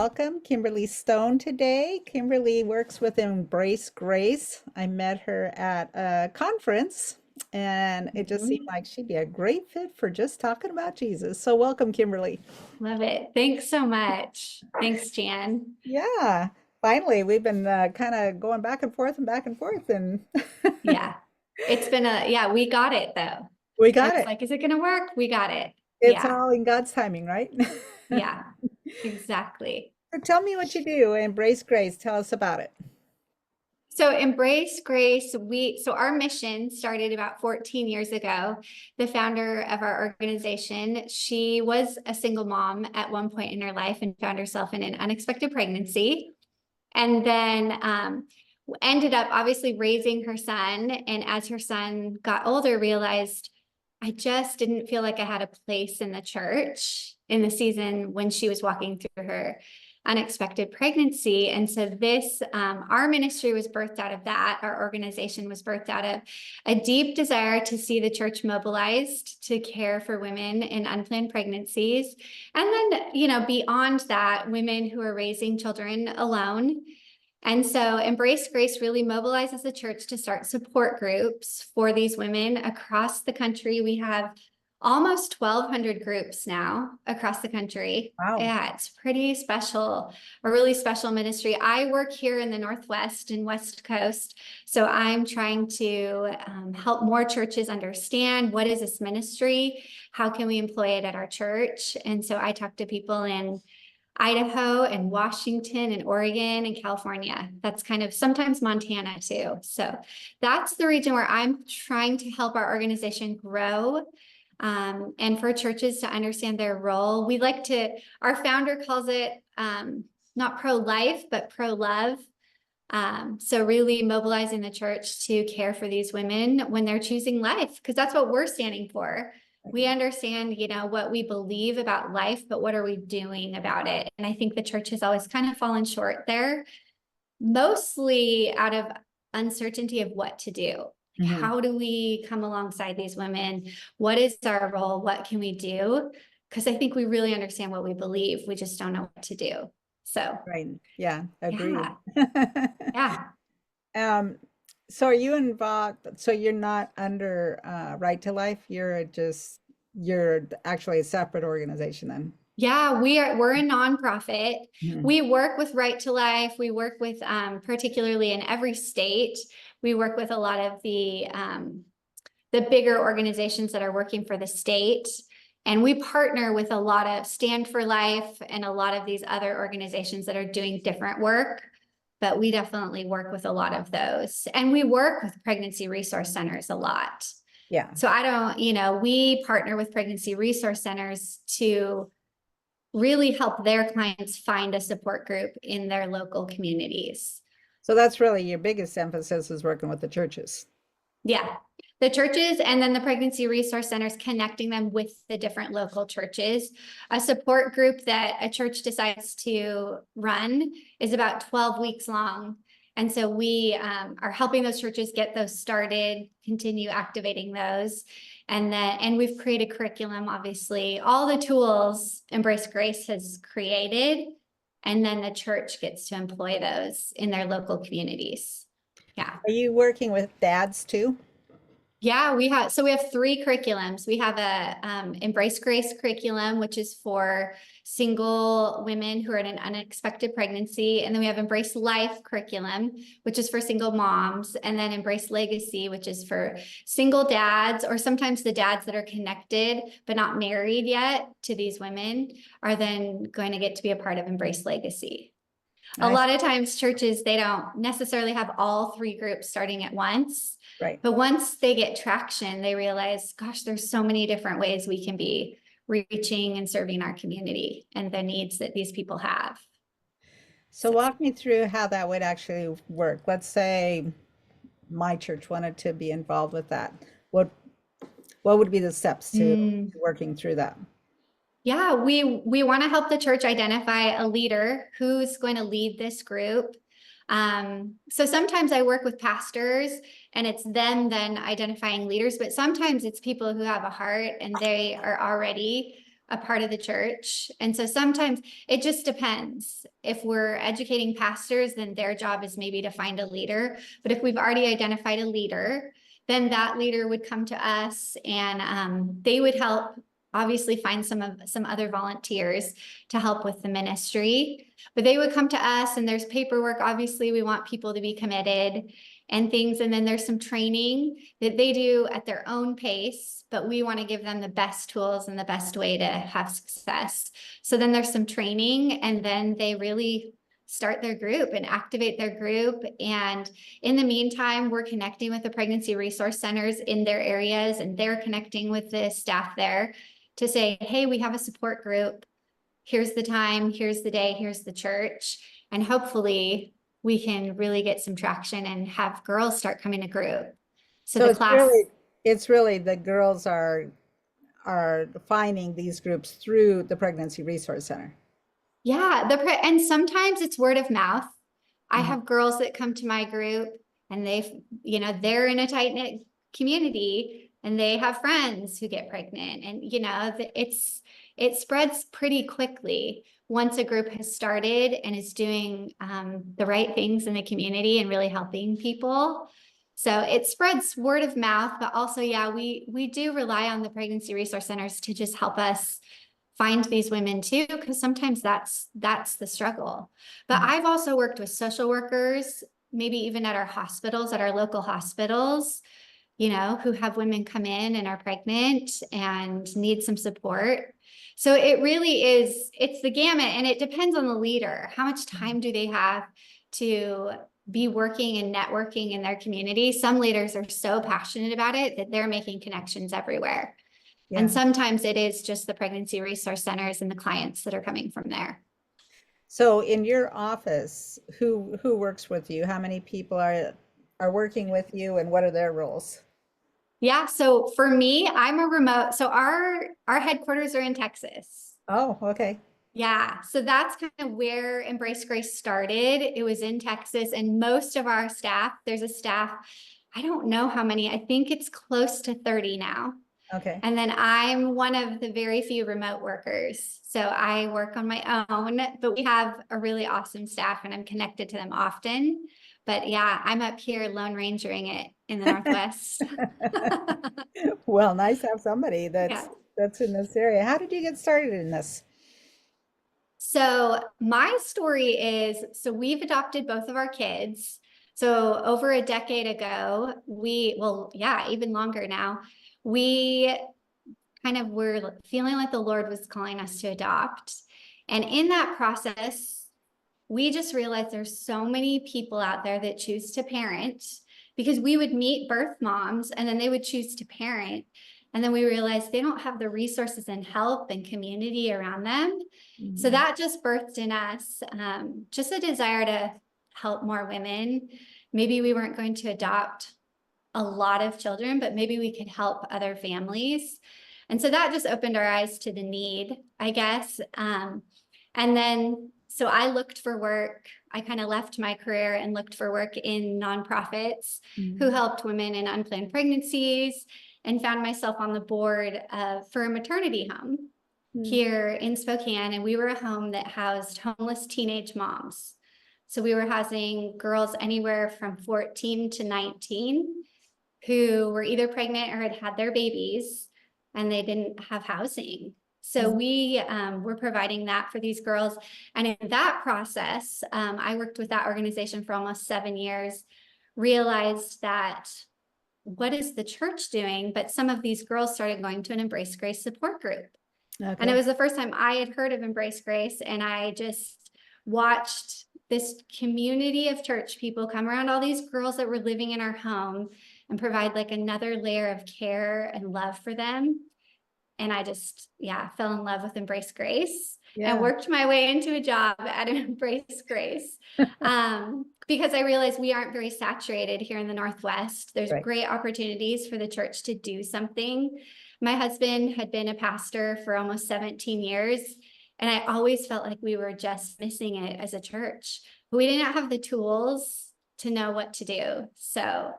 welcome Kimberly Stone today. Kimberly works with Embrace Grace. I met her at a conference and it just seemed Mhm. like she'd be a great fit for just talking about Jesus. So welcome, Kimberly. Love it. Thanks so much. Thanks, Jan. Yeah, finally, we've been kind of going back and forth and back and forth, and Yeah. Yeah, we got it though. we I got was it. like, is it going to work? We got it. It's Yeah. all in God's timing, right? Yeah, exactly. So tell me what you do, Embrace Grace. Tell us about it. So Embrace Grace, so our mission started about 14 years ago. The founder of our organization, she was a single mom at one point in her life and found herself in an unexpected pregnancy. And then ended up obviously raising her son. And as her son got older, realized I just didn't feel like I had a place in the church in the season when she was walking through her unexpected pregnancy. And so our ministry was birthed out of that. Our organization was birthed out of a deep desire to see the church mobilized to care for women in unplanned pregnancies. And then, beyond that, women who are raising children alone. And so Embrace Grace really mobilizes the church to start support groups for these women across the country. We have almost 1,200 groups now across the country. Wow. Yeah, it's pretty special, a really special ministry. I work here in the Northwest and West Coast. So I'm trying to help more churches understand what is this ministry? How can we employ it at our church? And so I talk to people in Idaho and Washington and Oregon and California. That's kind of sometimes Montana too. So that's the region where I'm trying to help our organization grow, and for churches to understand their role. Our founder calls it not pro-life, but pro-love. So really mobilizing the church to care for these women when they're choosing life, because that's what we're standing for. We understand, what we believe about life, but what are we doing about it? And I think the church has always kind of fallen short there, mostly out of uncertainty of what to do. Mhm. How do we come alongside these women? What is our role? What can we do? Because I think we really understand what we believe. We just don't know what to do. So, Right. Yeah, agreed. yeah, yeah. Um, so are you involved? So you're not under Right to Life, you're actually a separate organization then. Yeah, we're a nonprofit. Mhm. We work with Right to Life. We work with particularly in every state. We work with a lot of the bigger organizations that are working for the state. And we partner with a lot of Stand for Life and a lot of these other organizations that are doing different work. But we definitely work with a lot of those. And we work with pregnancy resource centers a lot. Yeah. So we partner with pregnancy resource centers to really help their clients find a support group in their local communities. So that's really your biggest emphasis is working with the churches. Yeah, the churches and then the pregnancy resource centers, connecting them with the different local churches. A support group that a church decides to run is about 12 weeks long. And so we are helping those churches get those started, continue activating those. And we've created curriculum, obviously, all the tools Embrace Grace has created, and then the church gets to employ those in their local communities. Yeah. Are you working with dads too? Yeah, we have 3 curriculums. We have a Embrace Grace curriculum, which is for single women who are in an unexpected pregnancy. And then we have Embrace Life curriculum, which is for single moms. And then Embrace Legacy, which is for single dads, or sometimes the dads that are connected but not married yet to these women are then going to get to be a part of Embrace Legacy. A Nice. lot of times churches, they don't necessarily have all 3 groups starting at once. Right. But once they get traction, they realize, gosh, there's so many different ways we can be reaching and serving our community and the needs that these people have. So So, walk me through how that would actually work. Let's say my church wanted to be involved with that. What what would be the steps to working through that? yeah, we want to help the church identify a leader who's going to lead this group. So sometimes I work with pastors and it's them then identifying leaders, but sometimes it's people who have a heart and they are already a part of the church. And so sometimes it just depends. If we're educating pastors, then their job is maybe to find a leader. But if we've already identified a leader, then that leader would come to us, and they would help obviously find some other volunteers to help with the ministry. But they would come to us, and there's paperwork. Obviously, we want people to be committed and things. And then there's some training that they do at their own pace, but we want to give them the best tools and the best way to have success. So then there's some training, and then they really start their group and activate their group. And in the meantime, we're connecting with the pregnancy resource centers in their areas, and they're connecting with the staff there to say, hey, we have a support group. Here's the time, here's the day, here's the church. And hopefully we can really get some traction and have girls start coming to group. So the class. It's really the girls are finding these groups through the Pregnancy Resource Center. Yeah, and sometimes it's word of mouth. I have girls that come to my group, and they're in a tight-knit community, and they have friends who get pregnant, and it spreads pretty quickly once a group has started and is doing the right things in the community and really helping people. So it spreads word of mouth, but also, yeah, we do rely on the pregnancy resource centers to just help us find these women too, because sometimes that's the struggle. But I've also worked with social workers, maybe even at our hospitals, at our local hospitals, who have women come in and are pregnant and need some support. So it really is, it's the gamut, and it depends on the leader. How much time do they have to be working and networking in their community? Some leaders are so passionate about it that they're making connections everywhere. Yeah. And sometimes it is just the pregnancy resource centers and the clients that are coming from there. So in your office, who works with you? How many people are working with you, and what are their roles? Yeah, so for me, I'm a remote. So our headquarters are in Texas. Oh, okay. Yeah, so that's kind of where Embrace Grace started. It was in Texas, and most of our staff, there's a staff, I don't know how many, I think it's close to 30 now. Okay. And then I'm one of the very few remote workers. So I work on my own, but we have a really awesome staff, and I'm connected to them often. But yeah, I'm up here Lone Rangering it in the Northwest. Well, nice to have somebody that's in this area. How did you get started in this? So my story is, so we've adopted both of our kids. So over a decade ago, even longer now, we kind of were feeling like the Lord was calling us to adopt. And in that process, we just realized there's so many people out there that choose to parent, because we would meet birth moms and then they would choose to parent. And then we realized they don't have the resources and help and community around them. Mm-hmm. So that just birthed in us just a desire to help more women. Maybe we weren't going to adopt a lot of children, but maybe we could help other families. And so that just opened our eyes to the need, I guess. And then, so I looked for work. I kind of left my career and looked for work in nonprofits who helped women in unplanned pregnancies, and found myself on the board for a maternity home here in Spokane. And we were a home that housed homeless teenage moms. So we were housing girls anywhere from 14 to 19 who were either pregnant or had their babies, and they didn't have housing. So we were providing that for these girls. And in that process, I worked with that organization for almost 7 years, realized that what is the church doing? But some of these girls started going to an Embrace Grace support group. Okay. And it was the first time I had heard of Embrace Grace, and I just watched this community of church people come around all these girls that were living in our home and provide like another layer of care and love for them. And I just, fell in love with Embrace Grace and worked my way into a job at Embrace Grace because I realized we aren't very saturated here in the Northwest. There's great opportunities for the church to do something. My husband had been a pastor for almost 17 years, and I always felt like we were just missing it as a church. But we didn't have the tools to know what to do. So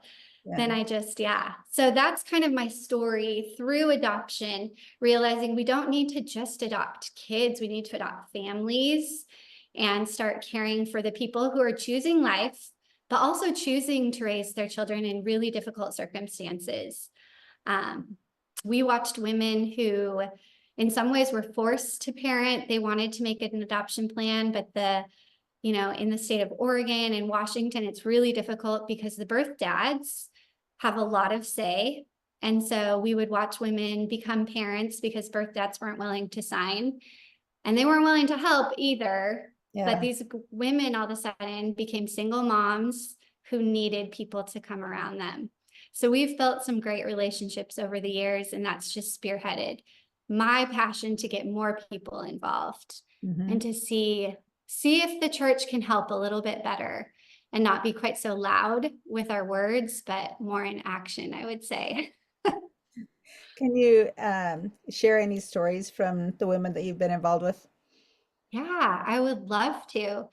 then I just, yeah. So that's kind of my story through adoption, realizing we don't need to just adopt kids, we need to adopt families and start caring for the people who are choosing life, but also choosing to raise their children in really difficult circumstances. We watched women who, in some ways, were forced to parent. They wanted to make an adoption plan, but in the state of Oregon and Washington, it's really difficult because the birth dads have a lot of say. And so we would watch women become parents because birth dads weren't willing to sign, and they weren't willing to help either. But these women all of a sudden became single moms who needed people to come around them. So we've built some great relationships over the years, and that's just spearheaded my passion to get more people involved and to see if the church can help a little bit better and not be quite so loud with our words, but more in action, I would say. Can you share any stories from the women that you've been involved with? Yeah, I would love to.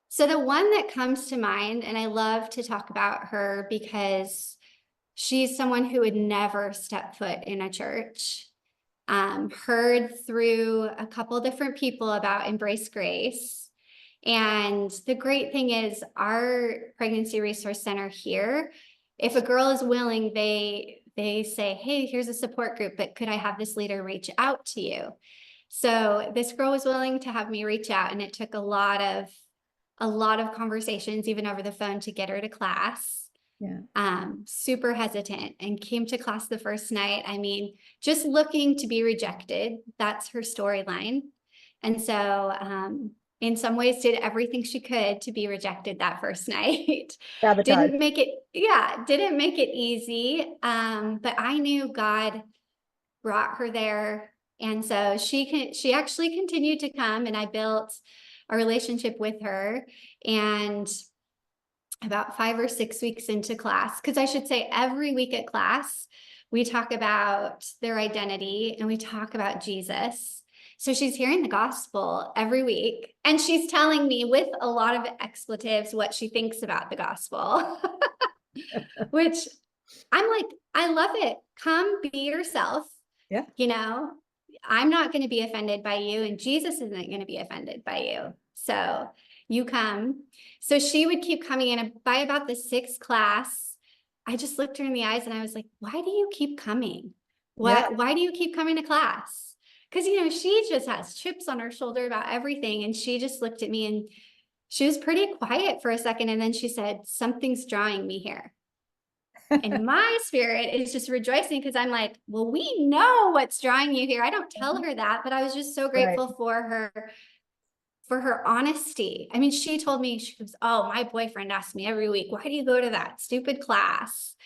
So the one that comes to mind, and I love to talk about her because she's someone who would never step foot in a church. Heard through a couple different people about Embrace Grace. And the great thing is our pregnancy resource center here, if a girl is willing, they say, hey, here's a support group, but could I have this leader reach out to you? So this girl was willing to have me reach out, and it took a lot of conversations, even over the phone, to get her to class. Super hesitant, and came to class the first night. I mean, just looking to be rejected. That's her storyline. And so, in some ways, did everything she could to be rejected that first night. Sabotage. Didn't make it easy. But I knew God brought her there. And so she actually continued to come, and I built a relationship with her. And about 5 or 6 weeks into class, because I should say every week at class, we talk about their identity and we talk about Jesus. So she's hearing the gospel every week, and she's telling me with a lot of expletives what she thinks about the gospel, which I'm like, I love it. Come be yourself. Yeah. I'm not going to be offended by you, and Jesus isn't going to be offended by you. So you come. So she would keep coming in, and by about the 6th class, I just looked her in the eyes and I was like, why do you keep coming? Why do you keep coming to class? Because, she just has chips on her shoulder about everything. And she just looked at me, and she was pretty quiet for a second. And then she said, something's drawing me here. And my spirit is just rejoicing, because I'm like, well, we know what's drawing you here. I don't tell her that, but I was just so grateful for her honesty. I mean, she told me, she goes, oh, my boyfriend asks me every week, why do you go to that stupid class?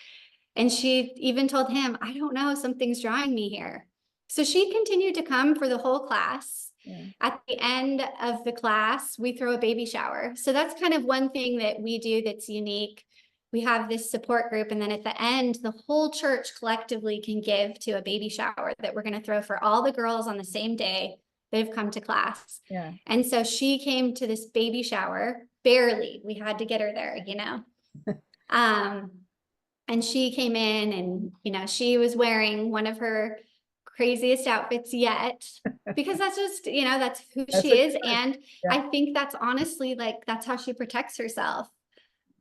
And she even told him, I don't know, something's drawing me here. So she continued to come for the whole class. At the end of the class, we throw a baby shower. So that's kind of one thing that we do that's unique. We have this support group, and then at the end, the whole church collectively can give to a baby shower that we're going to throw for all the girls on the same day they've come to class. And so she came to this baby shower, barely. We had to get her there, and she came in, and, she was wearing one of her craziest outfits yet, because that's just, that's who she is. And I think that's honestly, like, that's how she protects herself.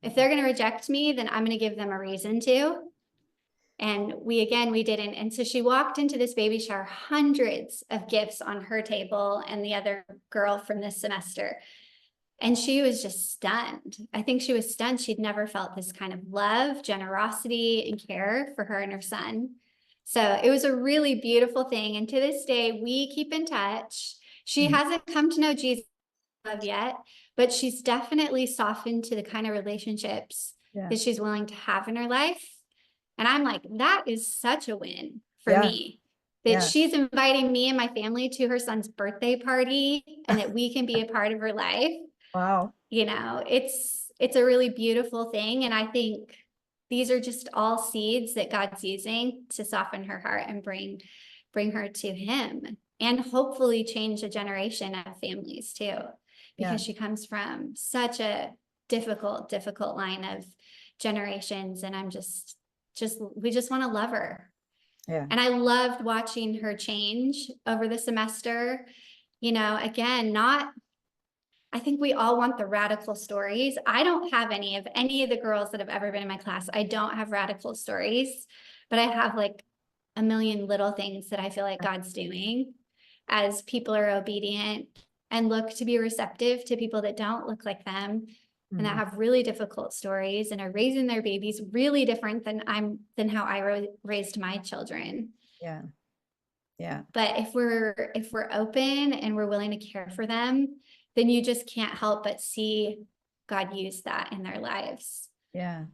If they're going to reject me, then I'm going to give them a reason to. And we didn't. And so she walked into this baby shower, hundreds of gifts on her table and the other girl from this semester. And she was just stunned. I think she was stunned. She'd never felt this kind of love, generosity, and care for her and her son. So it was a really beautiful thing. And to this day, we keep in touch. She hasn't come to know Jesus yet, but she's definitely softened to the kind of relationships that she's willing to have in her life. And I'm like, that is such a win for me, that she's inviting me and my family to her son's birthday party, and that we can be a part of her life. Wow. It's a really beautiful thing. And I think these are just all seeds that God's using to soften her heart and bring her to him, and hopefully change a generation of families too, because she comes from such a difficult line of generations. And I'm we just want to love her. Yeah. And I loved watching her change over the semester. You know, again, I think we all want the radical stories. I don't have any of the girls that have ever been in my class. I don't have radical stories, but I have like a million little things that I feel like God's doing as people are obedient and look to be receptive to people that don't look like them and that have really difficult stories and are raising their babies really different than how I raised my children. Yeah. Yeah. But if we're open and we're willing to care for them, then you just can't help but see God use that in their lives. Yeah.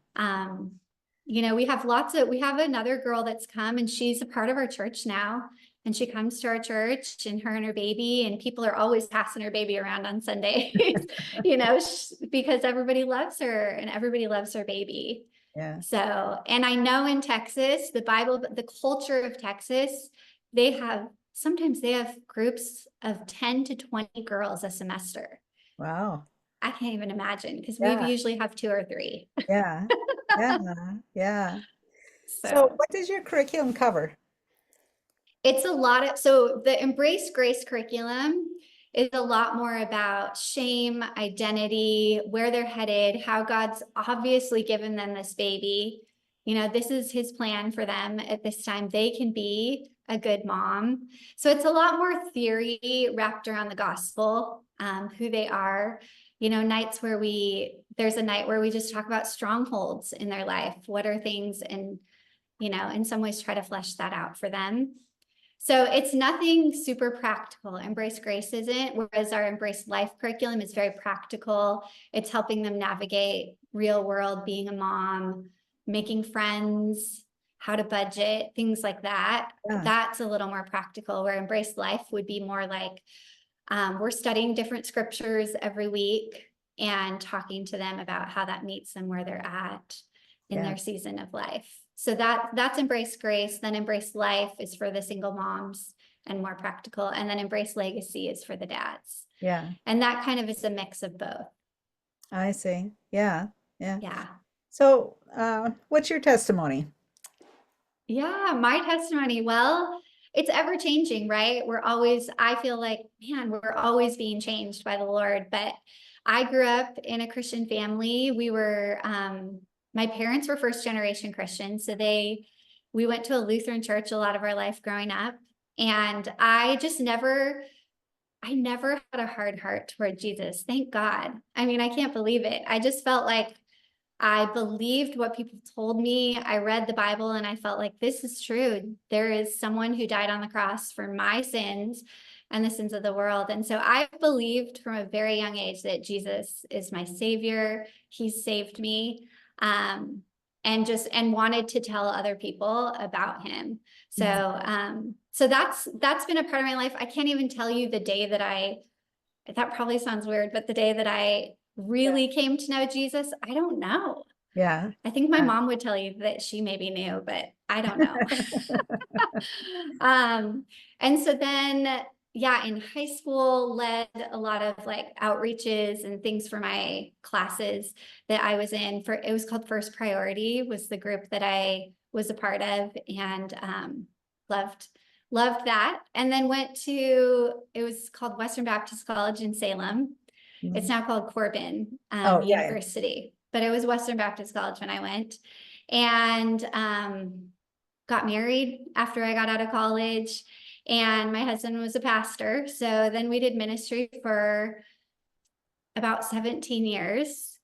You know, we have another girl that's come, and she's a part of our church now, and she comes to our church, and her baby, and people are always passing her baby around on Sundays, you know, because everybody loves her and everybody loves her baby. Yeah. So, and I know in Texas, the culture of Texas, sometimes they have groups of 10 to 20 girls a semester. Wow. I can't even imagine, because we Yeah. usually have 2 or 3. Yeah. Yeah. Yeah. So So what does your curriculum cover? it's the Embrace Grace curriculum is a lot more about shame, identity, where they're headed, how God's obviously given them this baby. You know, this is his plan for them at this time. They can be a good mom. So it's a lot more theory wrapped around the gospel, who they are. You know, there's a night where we just talk about strongholds in their life. What are things, and, you know, in some ways try to flesh that out for them. So it's nothing super practical. Embrace Grace isn't, whereas our Embrace Life curriculum is very practical. It's helping them navigate real world, being a mom, making friends, how to budget, things like that. Yeah. That's a little more practical, where Embrace Life would be more like, we're studying different scriptures every week and talking to them about how that meets them where they're at in their season of life. So that's Embrace Grace. Then Embrace Life is for the single moms and more practical. And then Embrace Legacy is for the dads. Yeah. And that kind of is a mix of both. I see. Yeah. Yeah. Yeah. So, what's your testimony? Yeah, my testimony. Well, it's ever changing, right? I feel like, man, we're always being changed by the Lord. But I grew up in a Christian family. My parents were first generation Christians. So we went to a Lutheran church a lot of our life growing up. And I never had a hard heart toward Jesus. Thank God. I mean, I can't believe it. I just felt like I believed what people told me. I read the Bible and I felt like this is true. There is someone who died on the cross for my sins and the sins of the world. And so I believed from a very young age that Jesus is my savior. He saved me. And wanted to tell other people about him. So, that's been a part of my life. I can't even tell you the day that probably sounds weird, but the day that I really came to know Jesus, I don't know. Yeah. I think my mom would tell you that she maybe knew, but I don't know. And so then, in high school, led a lot of like outreaches and things for my classes that I was in. It was called First Priority, was the group that I was a part of, and loved that. And then it was called Western Baptist College in Salem. It's now called Corbin University, but it was Western Baptist College when I went, and got married after I got out of college. And my husband was a pastor. So then we did ministry for about 17 years.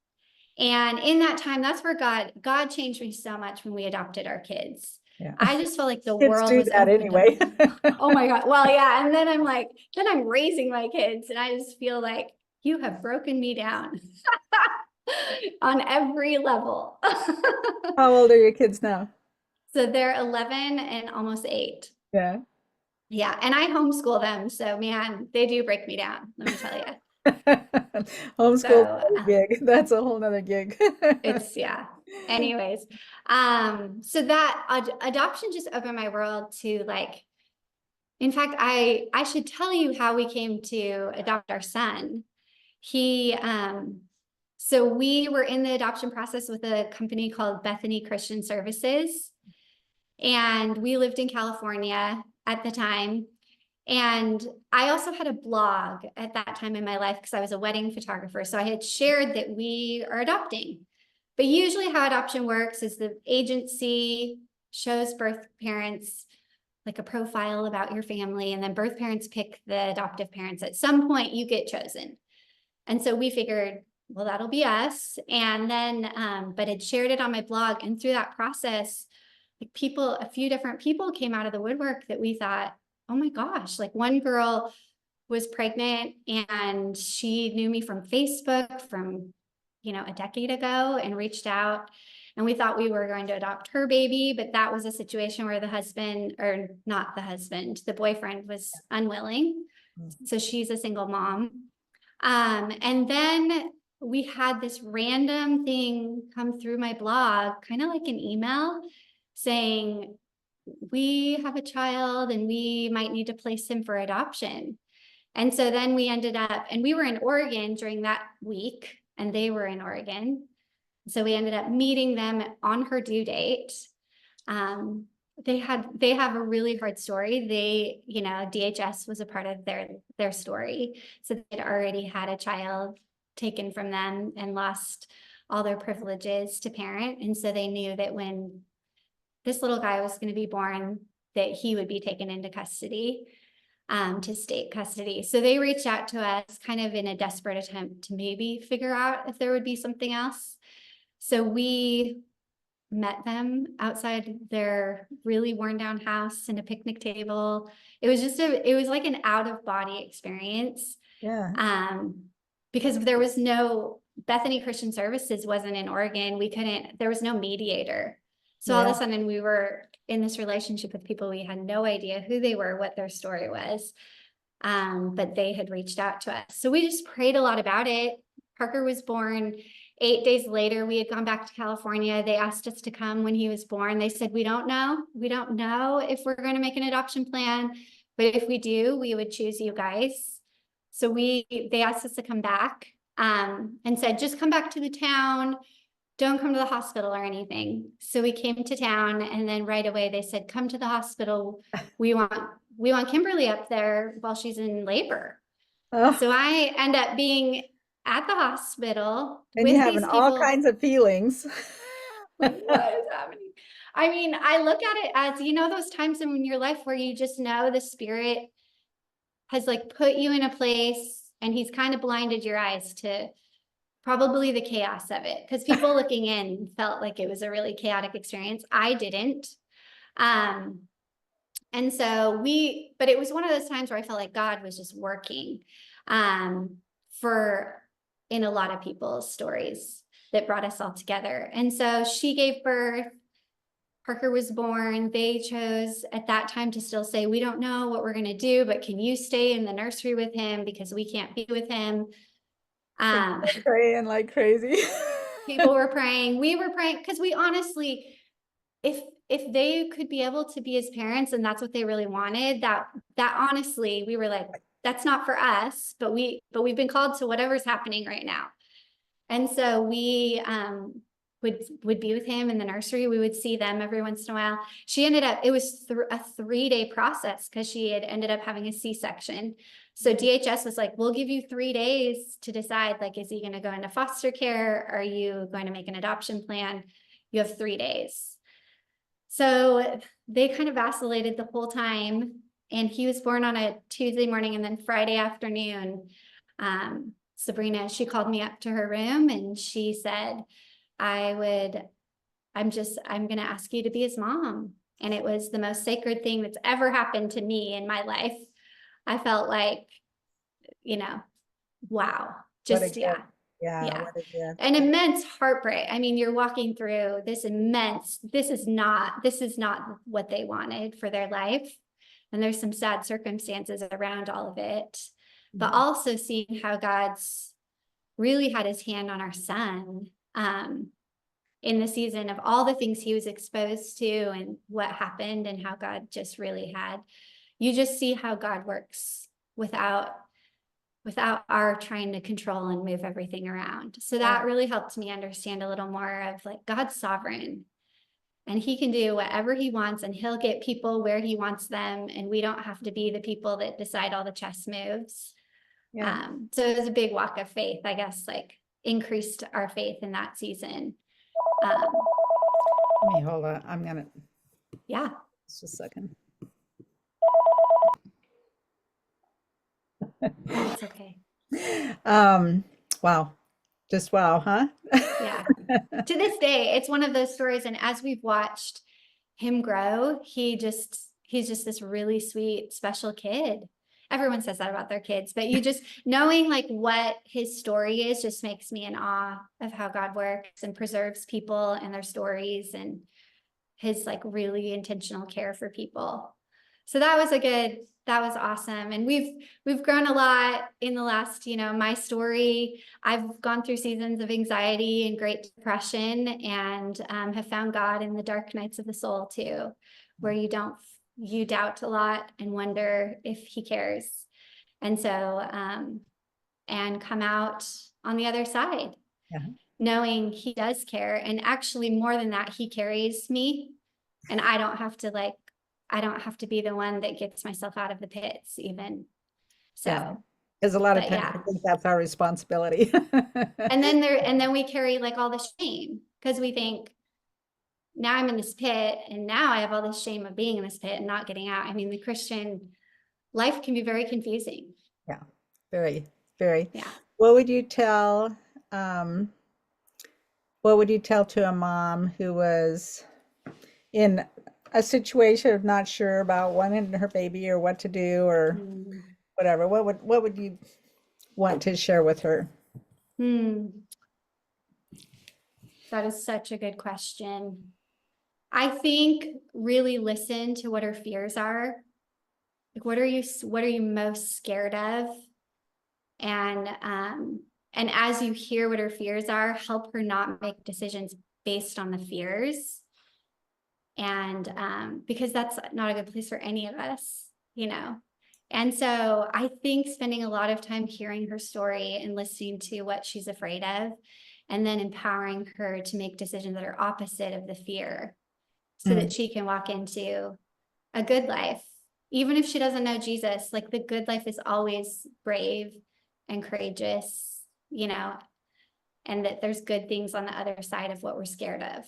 And in that time, that's where God changed me so much when we adopted our kids. Yeah. I just felt like the Kids world do was that opened anyway. up. Oh my God. Well, yeah. And then I'm raising my kids, and I just feel like you have broken me down on every level. How old are your kids now? So they're 11 and almost 8. Yeah. Yeah. And I homeschool them. So man, they do break me down, let me tell you. Homeschool's So a gig. That's a whole nother gig. Anyways, so that adoption just opened my world to like, in fact, I should tell you how we came to adopt our son. He So we were in the adoption process with a company called Bethany Christian Services. And we lived in California at the time. And I also had a blog at that time in my life because I was a wedding photographer. So I had shared that we are adopting. But usually how adoption works is the agency shows birth parents like a profile about your family, and then birth parents pick the adoptive parents. At some point you get chosen. And so we figured, well, that'll be us. And then, but had shared it on my blog. And through that process, like a few different people came out of the woodwork that we thought, oh my gosh, like one girl was pregnant and she knew me from Facebook from, a decade ago and reached out. And we thought we were going to adopt her baby, but that was a situation where the husband, or not the husband, the boyfriend was unwilling. So she's a single mom. And then we had this random thing come through my blog, kind of like an email saying, we have a child and we might need to place him for adoption. And so then we ended up, and we were in Oregon during that week, and they were in Oregon. So we ended up meeting them on her due date. They have a really hard story. DHS was a part of their story. So they'd already had a child taken from them and lost all their privileges to parent. And so they knew that when this little guy was going to be born, that he would be taken into custody, to state custody. So they reached out to us kind of in a desperate attempt to maybe figure out if there would be something else. So we met them outside their really worn down house and a picnic table. It was like an out of body experience. Yeah. Because Bethany Christian Services wasn't in Oregon. There was no mediator. So all of a sudden we were in this relationship with people. We had no idea who they were, what their story was. But they had reached out to us. So we just prayed a lot about it. Parker was born 8 days later. We had gone back to California. They asked us to come when he was born. They said, we don't know. We don't know if we're going to make an adoption plan, but if we do, we would choose you guys. So they asked us to come back, and said, just come back to the town. Don't come to the hospital or anything. So we came to town, and then right away they said, come to the hospital. We want Kimberly up there while she's in labor. Oh, So I end up being at the hospital and you with having these all people. kinds of feelings. Like, what is happening? I mean, I look at it as, those times in your life where you just know the Spirit has like put you in a place and he's kind of blinded your eyes to probably the chaos of it. Because people looking in felt like it was a really chaotic experience. I didn't. And so but it was one of those times where I felt like God was just working in a lot of people's stories that brought us all together. And so she gave birth. Parker was born. They chose at that time to still say, we don't know what we're going to do, but can you stay in the nursery with him because we can't be with him? Praying like crazy. People were praying. We were praying because we honestly, if they could be able to be his parents and that's what they really wanted, that honestly, we were like, that's not for us, but we've been called to whatever's happening right now. And so we would be with him in the nursery. We would see them every once in a while. It was a 3-day process because she had ended up having a C-section. So DHS was like, we'll give you 3 days to decide, like, is he going to go into foster care? Are you going to make an adoption plan? You have 3 days. So they kind of vacillated the whole time. And he was born on a Tuesday morning, and then Friday afternoon, Sabrina, she called me up to her room and she said, I'm going to ask you to be his mom. And it was the most sacred thing that's ever happened to me in my life. I felt like, wow, just, yeah. Yeah. What a gift. An immense heartbreak. I mean, you're walking through this is not what they wanted for their life. And there's some sad circumstances around all of it, but also seeing how God's really had his hand on our son, in the season of all the things he was exposed to and what happened and how God just really you just see how God works without without our trying to control and move everything around. So that really helped me understand a little more of like God's sovereign, and he can do whatever he wants, and he'll get people where he wants them. And we don't have to be the people that decide all the chess moves. Yeah. So it was a big walk of faith, I guess, like increased our faith in that season. Let me hold on. I'm gonna. Yeah. Just a second. It's okay. Wow. Just wow, huh? Yeah. To this day, it's one of those stories. And as we've watched him grow, he's just this really sweet, special kid. Everyone says that about their kids, but you just knowing like what his story is just makes me in awe of how God works and preserves people and their stories, and his like really intentional care for people. So that was awesome. And we've grown a lot in the last, my story. I've gone through seasons of anxiety and great depression, and have found God in the dark nights of the soul too, where you doubt a lot and wonder if he cares. And so, and come out on the other side, knowing he does care. And actually more than that, he carries me, and I don't have to be the one that gets myself out of the pits even. So, because a lot of but times yeah. I think that's our responsibility. And then we carry like all the shame, because we think, now I'm in this pit, and now I have all this shame of being in this pit and not getting out. I mean, the Christian life can be very confusing. Yeah, very, very. Yeah. What would you tell, to a mom who was in a situation of not sure about wanting her baby or what to do or whatever? What would you want to share with her? That is such a good question. I think really listen to what her fears are. Like, what are you most scared of? And as you hear what her fears are, help her not make decisions based on the fears. And because that's not a good place for any of us, And so I think spending a lot of time hearing her story and listening to what she's afraid of, and then empowering her to make decisions that are opposite of the fear, so that she can walk into a good life. Even if she doesn't know Jesus, like the good life is always brave and courageous, and that there's good things on the other side of what we're scared of.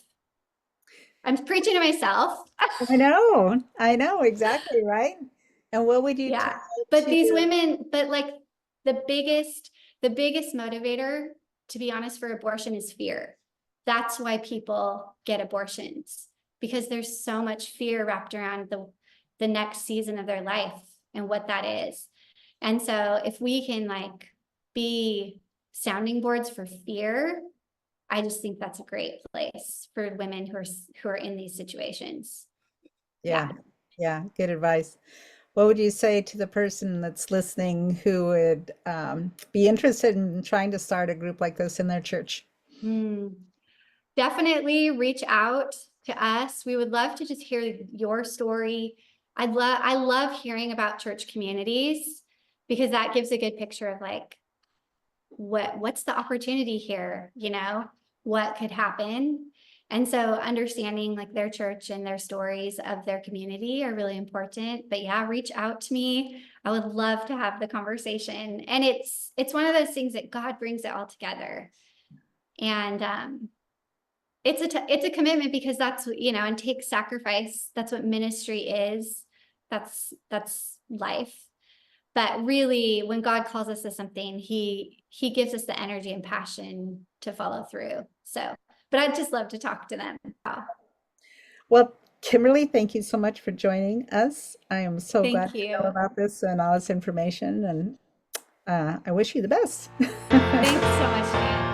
I'm preaching to myself. I know exactly, right? And what would you tell but these women, but like the biggest motivator, to be honest, for abortion is fear. That's why people get abortions, because there's so much fear wrapped around the next season of their life and what that is. And so if we can like be sounding boards for fear, I just think that's a great place for women who are in these situations. Yeah, good advice. What would you say to the person that's listening who would be interested in trying to start a group like this in their church? Definitely reach out to us. We would love to just hear your story. I love hearing about church communities, because that gives a good picture of like what's the opportunity here, what could happen. And so understanding like their church and their stories of their community are really important. But yeah, reach out to me. I would love to have the conversation. And it's one of those things that God brings it all together. And it's a commitment, because that's, and takes sacrifice. That's what ministry is. That's life. But really, when God calls us to something, he gives us the energy and passion to follow through. So, but I'd just love to talk to them. Well, Kimberly, thank you so much for joining us. I am so glad Thank you. to know about this and all this information, and I wish you the best. Thanks so much, Dan.